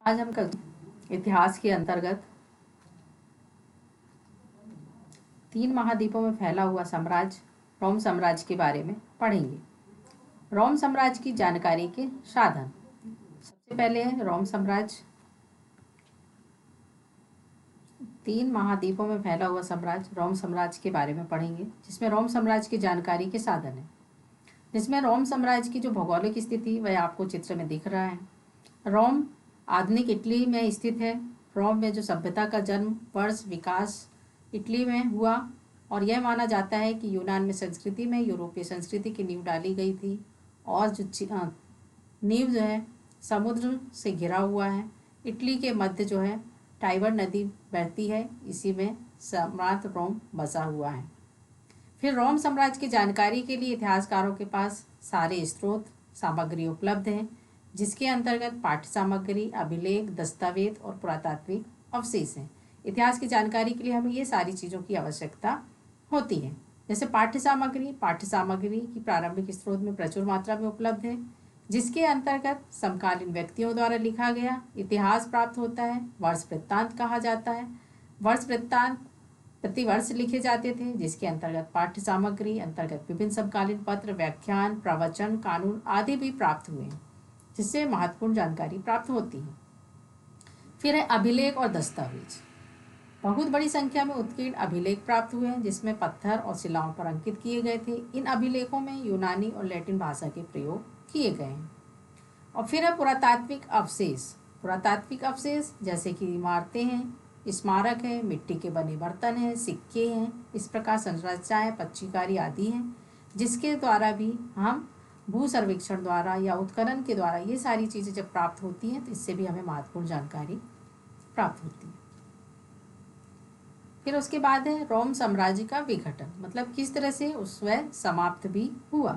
आज हम इतिहास के अंतर्गत 3 महाद्वीपों में फैला हुआ साम्राज्य रोम साम्राज्य के बारे में पढ़ेंगे। रोम साम्राज्य की जानकारी के साधन। सबसे पहले है रोम साम्राज्य। 3 महाद्वीपों में फैला हुआ साम्राज्य रोम साम्राज्य के बारे में पढ़ेंगे, जिसमें रोम साम्राज्य की जानकारी के साधन है। जिसमें रोम साम्राज्य की जो भौगोलिक स्थिति वह आपको चित्र में दिख रहा है। रोम आधुनिक इटली में स्थित है। रोम में जो सभ्यता का जन्म वर्ष विकास इटली में हुआ और यह माना जाता है कि यूनान में संस्कृति में यूरोपीय संस्कृति की नींव डाली गई थी और जो नींव जो है समुद्र से घिरा हुआ है। इटली के मध्य जो है टाइबर नदी बहती है, इसी में सम्राट रोम बसा हुआ है। फिर रोम साम्राज्य की जानकारी के लिए इतिहासकारों के पास सारे स्रोत सामग्री उपलब्ध हैं, जिसके अंतर्गत पाठ्य सामग्री, अभिलेख, दस्तावेज और पुरातात्विक अवशेष हैं। इतिहास की जानकारी के लिए हमें ये सारी चीज़ों की आवश्यकता होती है। जैसे पाठ्य सामग्री की प्रारंभिक स्रोत में प्रचुर मात्रा में उपलब्ध है, जिसके अंतर्गत समकालीन व्यक्तियों द्वारा लिखा गया इतिहास प्राप्त होता है। वर्ष वृत्तांत कहा जाता है। वर्ष वृत्तांत प्रतिवर्ष लिखे जाते थे, जिसके अंतर्गत पाठ्य सामग्री अंतर्गत विभिन्न समकालीन पत्र, व्याख्यान, प्रवचन, कानून आदि भी प्राप्त हुए हैं, जिससे महत्वपूर्ण जानकारी प्राप्त होती है। फिर है अभिलेख और दस्तावेज। बहुत बड़ी संख्या में उत्कीर्ण अभिलेख प्राप्त हुए हैं, जिसमें पत्थर और शिलाओं पर अंकित किए गए थे। इन अभिलेखों में यूनानी और लैटिन भाषा के प्रयोग किए गए हैं। और फिर है पुरातात्विक अवशेष। पुरातात्विक अवशेष जैसे कि इमारतें हैं, स्मारक है, मिट्टी के बने बर्तन हैं, सिक्के हैं, इस प्रकार संरचनाएं, पच्चीकारी आदि हैं, जिसके द्वारा भी हम भू सर्वेक्षण द्वारा या उत्खनन के द्वारा ये सारी चीज़ें जब प्राप्त होती हैं तो इससे भी हमें महत्वपूर्ण जानकारी प्राप्त होती है। फिर उसके बाद है रोम साम्राज्य का विघटन, मतलब किस तरह से वह समाप्त भी हुआ।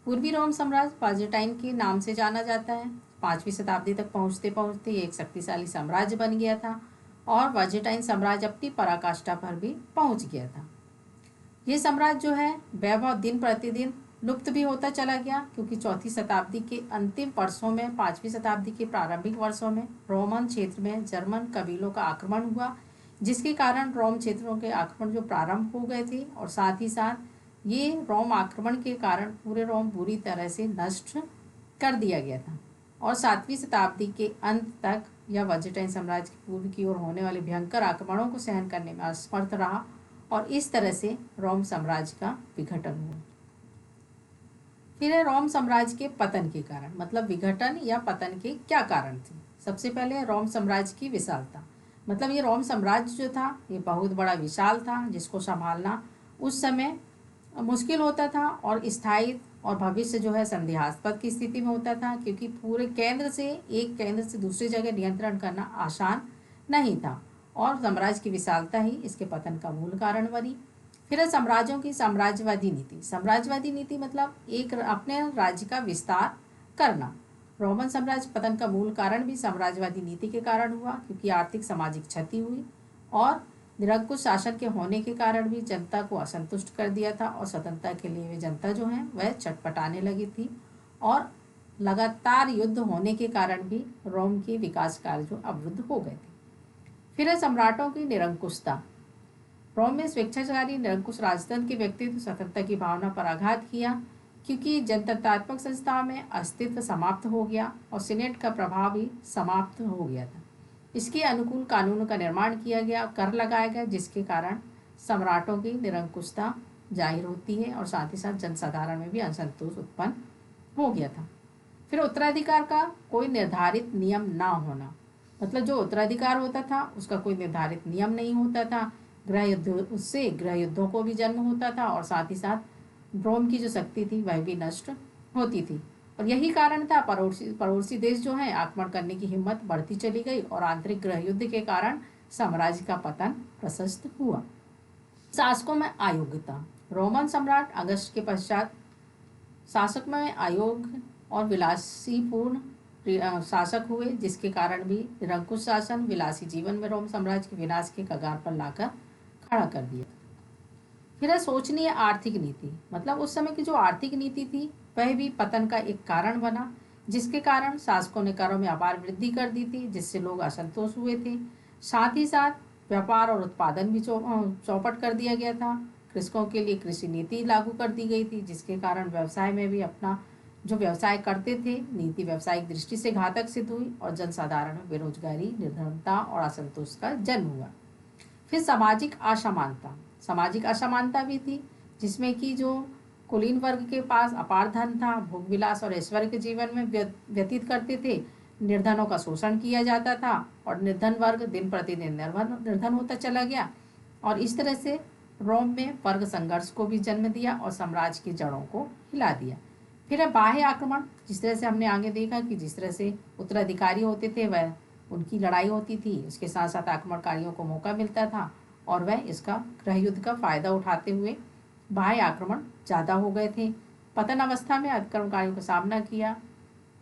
पूर्वी रोम साम्राज्य बाजेटाइन के नाम से जाना जाता है। 5वीं शताब्दी तक पहुँचते पहुँचते ये एक शक्तिशाली साम्राज्य बन गया था और बाजेटाइन साम्राज्य अपनी पराकाष्ठा पर भी पहुँच गया था। ये साम्राज्य जो है वैभव दिन प्रतिदिन लुप्त भी होता चला गया, क्योंकि 4वीं शताब्दी के अंतिम वर्षों में 5वीं शताब्दी के प्रारंभिक वर्षों में रोमन क्षेत्र में जर्मन कबीलों का आक्रमण हुआ, जिसके कारण रोम क्षेत्रों के आक्रमण जो प्रारंभ हो गए थे और साथ ही साथ ये रोम आक्रमण के कारण पूरे रोम बुरी तरह से नष्ट कर दिया गया था। और 7वीं शताब्दी के अंत तक यह बाजेटाइन साम्राज्य की पूर्व की ओर होने वाले भयंकर आक्रमणों को सहन करने में असमर्थ रहा और इस तरह से रोम साम्राज्य का विघटन हुआ। फिर है रोम साम्राज्य के पतन के कारण, मतलब विघटन या पतन के क्या कारण थे। सबसे पहले रोम साम्राज्य की विशालता, मतलब ये रोम साम्राज्य जो था ये बहुत बड़ा विशाल था, जिसको संभालना उस समय मुश्किल होता था और स्थायी और भविष्य जो है संदेहास्पद की स्थिति में होता था, क्योंकि पूरे एक केंद्र से दूसरी जगह नियंत्रण करना आसान नहीं था और साम्राज्य की विशालता ही इसके पतन का मूल कारण बनी। फिर है साम्राज्यों की साम्राज्यवादी नीति। साम्राज्यवादी नीति मतलब एक अपने राज्य का विस्तार करना। रोमन साम्राज्य पतन का मूल कारण भी साम्राज्यवादी नीति के कारण हुआ, क्योंकि आर्थिक सामाजिक क्षति हुई और निरंकुश शासन के होने के कारण भी जनता को असंतुष्ट कर दिया था और स्वतंत्रता के लिए वे जनता जो है वह चटपटाने लगी थी और लगातार युद्ध होने के कारण भी रोम के विकास कार्य जो अवरुद्ध हो गए थे। फिर है सम्राटों की निरंकुशता। रोम में स्वेच्छाचारी निरंकुश राजतंत्र के व्यक्तित्व स्वतंत्रता की भावना पर आघात किया, क्योंकि जनतंत्रात्मक संस्थाओं में अस्तित्व समाप्त हो गया और सीनेट का प्रभाव भी समाप्त हो गया था। इसके अनुकूल कानूनों का निर्माण किया गया, कर लगाया गया, जिसके कारण सम्राटों की निरंकुशता जाहिर होती है और साथ ही साथ जनसाधारण में भी असंतोष उत्पन्न हो गया था। फिर उत्तराधिकार का कोई निर्धारित नियम ना होना, मतलब जो उत्तराधिकार होता था उसका कोई निर्धारित नियम नहीं होता था। उससे गृह युद्धों को भी जन्म होता था और साथ ही साथ रोम की जो शक्ति थी वह भी नष्ट होती थी और यही कारण था पड़ोसी देश जो है आक्रमण करने की हिम्मत बढ़ती चली गई और आंतरिक गृह युद्ध के कारण साम्राज्य का पतन प्रशस्त हुआ। शासकों में अयोग्यता। रोमन सम्राट अगस्त के पश्चात शासक में अयोग्य और विलासीपूर्ण शासक हुए, जिसके कारण भी निरंकुश शासन विलासी जीवन में रोम साम्राज्य के विनाश के कगार पर लाकर खड़ा कर दिया। फिर है सोचनीय आर्थिक नीति, मतलब उस समय की जो आर्थिक नीति थी वह भी पतन का एक कारण बना, जिसके कारण शासकों ने करों में अपार वृद्धि कर दी थी, जिससे लोग असंतोष हुए थे। साथ ही साथ व्यापार और उत्पादन भी चौपट कर दिया गया था। कृषकों के लिए कृषि नीति लागू कर दी गई थी, जिसके कारण व्यवसाय में भी अपना जो व्यवसाय करते थे नीति व्यावसायिक दृष्टि से घातक सिद्ध हुई और जनसाधारण में बेरोजगारी, निर्धनता और असंतोष का जन्म हुआ। फिर सामाजिक असमानता भी थी, जिसमें कि जो कुलीन वर्ग के पास अपार धन था, भोग विलास और ऐश्वर्य के जीवन में व्यतीत करते थे, निर्धनों का शोषण किया जाता था और निर्धन वर्ग दिन प्रतिदिन निर्धन होता चला गया। और इस तरह से रोम में वर्ग संघर्ष को भी जन्म दिया और साम्राज्य की जड़ों को हिला दिया। फिर है बाह्य आक्रमण। जिस तरह से हमने आगे देखा कि जिस तरह से उत्तराधिकारी होते थे वह उनकी लड़ाई होती थी, उसके साथ साथ आक्रमणकारियों को मौका मिलता था और वह इसका गृह युद्ध का फायदा उठाते हुए बाह्य आक्रमण ज़्यादा हो गए थे। पतन अवस्था में आक्रमणकारियों का सामना किया,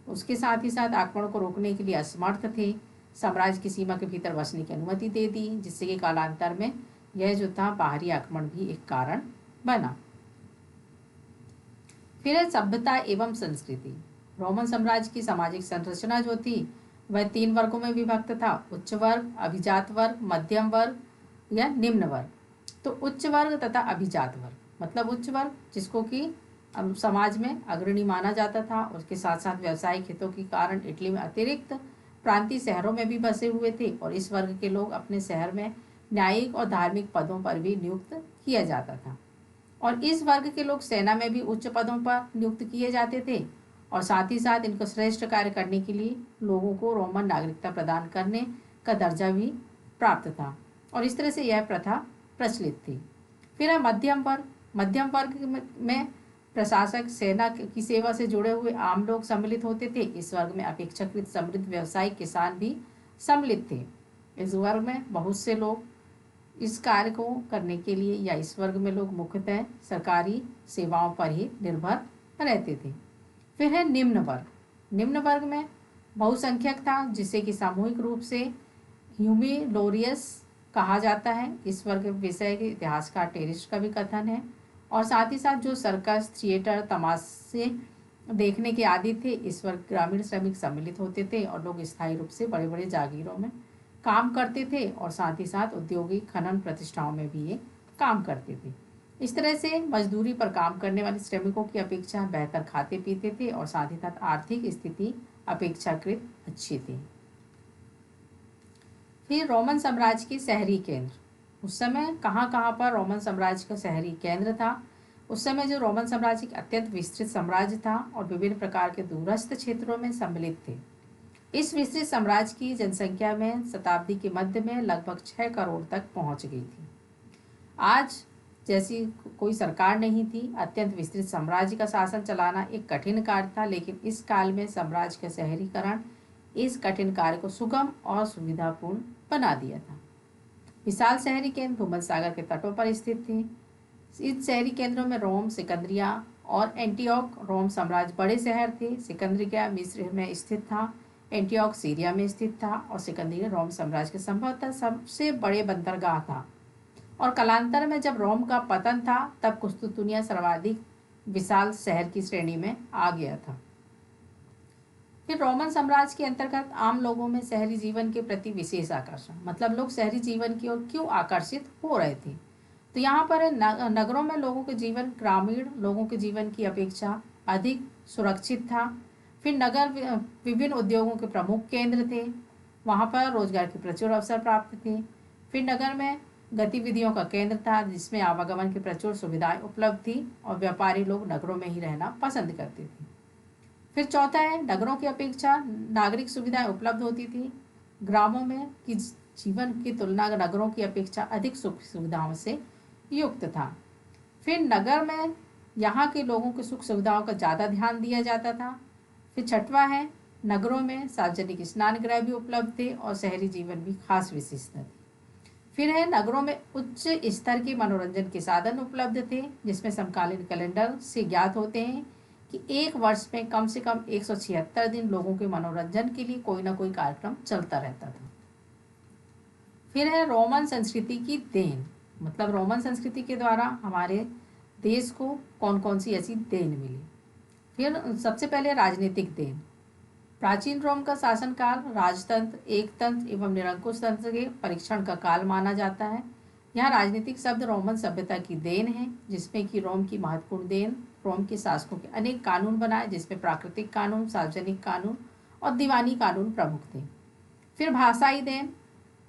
उसके साथ ही साथ आक्रमण को रोकने के लिए असमर्थ थे। साम्राज्य की सीमा के भीतर बसने की अनुमति दे दी, जिससे कि कालांतर में यह जो था बाहरी आक्रमण भी एक कारण बना। फिर है सभ्यता एवं संस्कृति। रोमन साम्राज्य की सामाजिक संरचना जो थी वह 3 वर्गों में विभक्त था: उच्च वर्ग, अभिजात वर्ग, मध्यम वर्ग या निम्न वर्ग। तो उच्च वर्ग तथा अभिजात वर्ग मतलब उच्च वर्ग जिसको कि समाज में अग्रणी माना जाता था, उसके साथ साथ व्यावसायिक हितों के कारण इटली में अतिरिक्त प्रांतीय शहरों में भी बसे हुए थे और इस वर्ग के लोग अपने शहर में न्यायिक और धार्मिक पदों पर भी नियुक्त किया जाता था। और इस वर्ग के लोग सेना में भी उच्च पदों पर नियुक्त किए जाते थे और साथ ही साथ इनको श्रेष्ठ कार्य करने के लिए लोगों को रोमन नागरिकता प्रदान करने का दर्जा भी प्राप्त था और इस तरह से यह प्रथा प्रचलित थी। फिर है मध्यम वर्ग में प्रशासक, सेना की सेवा से जुड़े हुए आम लोग सम्मिलित होते थे। इस वर्ग में अपेक्षाकृत समृद्ध व्यवसायिक किसान भी सम्मिलित थे। इस वर्ग में बहुत से लोग इस कार्य को करने के लिए या इस वर्ग में लोग मुख्यतः सरकारी सेवाओं पर ही निर्भर रहते थे। फिर है निम्न वर्ग में बहुसंख्यक था, जिसे कि सामूहिक रूप से ह्यूमिलोरियस कहा जाता है। इस वर्ग विषय के इतिहासकार टेरिस्ट का भी कथन है। और साथ ही साथ जो सर्कस, थिएटर, तमाशे देखने के आदी थे, इस वर्ग ग्रामीण श्रमिक सम्मिलित होते थे और लोग स्थायी रूप से बड़े बड़े जागीरों में काम करते थे और साथ ही साथ औद्योगिक खनन प्रतिष्ठाओं में भी ये काम करते थे। इस तरह से मजदूरी पर काम करने वाले श्रमिकों की अपेक्षा बेहतर खाते पीते थे और साथ ही साथ आर्थिक स्थिति अपेक्षाकृत अच्छी थी। फिर रोमन साम्राज्य के शहरी केंद्र। उस समय कहाँ कहाँ पर रोमन साम्राज्य का शहरी केंद्र था? उस समय जो रोमन साम्राज्य एक अत्यंत विस्तृत साम्राज्य था और विभिन्न प्रकार के दूरस्थ क्षेत्रों में सम्मिलित थे। इस विस्तृत साम्राज्य की जनसंख्या में शताब्दी के मध्य में लगभग 6 करोड़ तक पहुंच गई थी। आज जैसी कोई सरकार नहीं थी, अत्यंत विस्तृत साम्राज्य का शासन चलाना एक कठिन कार्य था, लेकिन इस काल में साम्राज्य का शहरीकरण इस कठिन कार्य को सुगम और सुविधापूर्ण बना दिया था। विशाल शहरी केंद्र भूमध्य सागर के तटों पर स्थित थे। इन शहरी केंद्रों में रोम, सिकंदरिया और एंटियोक रोम साम्राज्य बड़े शहर थे। सिकंदरिया मिस्र में स्थित था, एंटियोक सीरिया में स्थित था और सिकंदरिया रोम साम्राज्य के संभवतः सबसे बड़े बंदरगाह था। और कालांतर में जब रोम का पतन था तब कुस्तुंतनिया सर्वाधिक विशाल शहर की श्रेणी में आ गया था। फिर रोमन साम्राज्य के अंतर्गत आम लोगों में शहरी जीवन के प्रति विशेष आकर्षण, मतलब लोग शहरी जीवन की ओर क्यों आकर्षित हो रहे थे? तो यहाँ पर नगरों में लोगों के जीवन ग्रामीण लोगों के जीवन की अपेक्षा अधिक सुरक्षित था। फिर नगर विभिन्न उद्योगों के प्रमुख केंद्र थे, वहाँ पर रोजगार के प्रचुर अवसर प्राप्त थे। फिर नगर में गतिविधियों का केंद्र था, जिसमें आवागमन की प्रचुर सुविधाएं उपलब्ध थी और व्यापारी लोग नगरों में ही रहना पसंद करते थे। फिर चौथा है, नगरों की अपेक्षा नागरिक सुविधाएं उपलब्ध होती थी। ग्रामों में की जीवन की तुलना नगरों की अपेक्षा अधिक सुख सुविधाओं से युक्त था। फिर नगर में यहाँ के लोगों की सुख सुविधाओं का ज़्यादा ध्यान दिया जाता था। फिर छठवां है, नगरों में सार्वजनिक स्नान गृह भी उपलब्ध थे और शहरी जीवन भी खास विशेषता थी। फिर है, नगरों में उच्च स्तर के मनोरंजन के साधन उपलब्ध थे, जिसमें समकालीन कैलेंडर से ज्ञात होते हैं कि एक वर्ष में कम से कम 176 दिन लोगों के मनोरंजन के लिए कोई ना कोई कार्यक्रम चलता रहता था। फिर है रोमन संस्कृति की देन, मतलब रोमन संस्कृति के द्वारा हमारे देश को कौन कौन सी ऐसी देन मिली। फिर सबसे पहले राजनीतिक देन। प्राचीन रोम का शासनकाल राजतंत्र, एकतंत्र एवं निरंकुश तंत्र के परीक्षण का काल माना जाता है। यहाँ राजनीतिक शब्द रोमन सभ्यता की देन है, जिसमें कि रोम की महत्वपूर्ण देन रोम के शासकों के अनेक कानून बनाए, जिसमें प्राकृतिक कानून, सार्वजनिक कानून और दीवानी कानून प्रमुख थे। फिर भाषाई देन,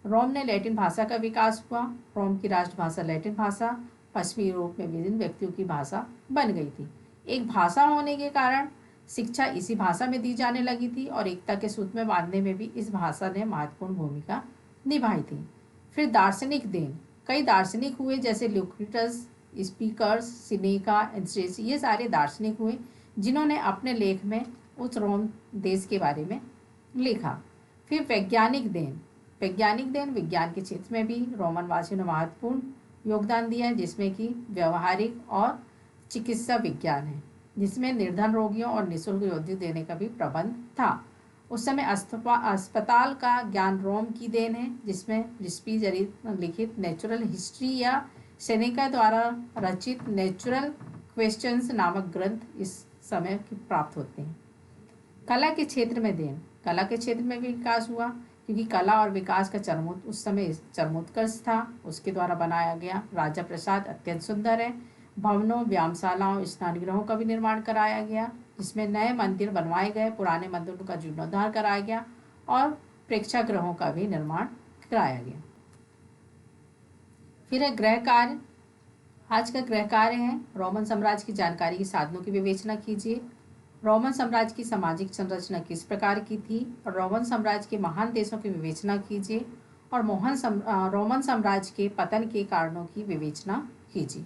रोम ने लैटिन भाषा का विकास हुआ। रोम की राष्ट्रभाषा लैटिन भाषा पश्चिमी यूरोप में विभिन्न व्यक्तियों की भाषा बन गई थी। एक भाषा होने के कारण शिक्षा इसी भाषा में दी जाने लगी थी और एकता के सूत्र में बांधने में भी इस भाषा ने महत्वपूर्ण भूमिका निभाई थी। फिर दार्शनिक देन, कई दार्शनिक हुए जैसे ल्यूक्रिटस, स्पीकर्स, सिनेका, एंस्ट्रेस, ये सारे दार्शनिक हुए जिन्होंने अपने लेख में उस रोम देश के बारे में लिखा। फिर वैज्ञानिक देन, वैज्ञानिक देन विज्ञान के क्षेत्र में भी रोमन वासियों ने महत्वपूर्ण योगदान दिया है, जिसमें कि व्यवहारिक और चिकित्सा विज्ञान है, जिसमें निर्धन रोगियों और निःशुल्क औषधि देने का भी प्रबंध था। उस समय अस्पताल का ज्ञान रोम की देन है, जिसमें रिस्पी लिखित नेचुरल हिस्ट्री या सेनेका द्वारा रचित नेचुरल क्वेश्चंस नामक ग्रंथ इस समय प्राप्त होते हैं। कला के क्षेत्र में देन, कला के क्षेत्र में भी विकास हुआ, क्योंकि कला और विकास का उस समय चरमोत्कर्ष था। उसके द्वारा बनाया गया राजा प्रासाद अत्यंत सुंदर है। भवनों, व्यायामशालाओं, स्नानगृहों का भी निर्माण कराया गया, जिसमें नए मंदिर बनवाए गए, पुराने मंदिरों का जीर्णोद्धार कराया गया और प्रेक्षागृहों का भी निर्माण कराया गया। फिर है गृह कार्य। आज का गृह कार्य है रोमन साम्राज्य की जानकारी के साधनों की विवेचना कीजिए। रोमन साम्राज्य की सामाजिक संरचना किस प्रकार की थी और रोमन साम्राज्य के महान देशों की विवेचना कीजिए और रोमन साम्राज्य के पतन के कारणों की विवेचना कीजिए।